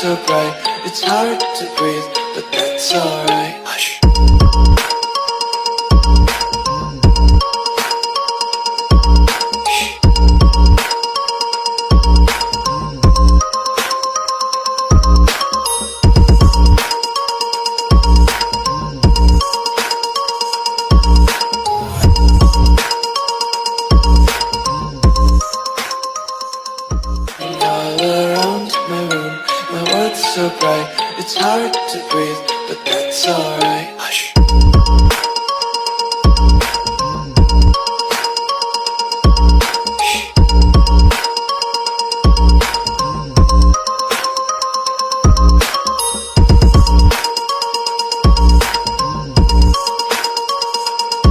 so bright, it's hard to breathe, but that's alright. Hush. All around my room, my world's so bright, it's hard to breathe, but that's alright.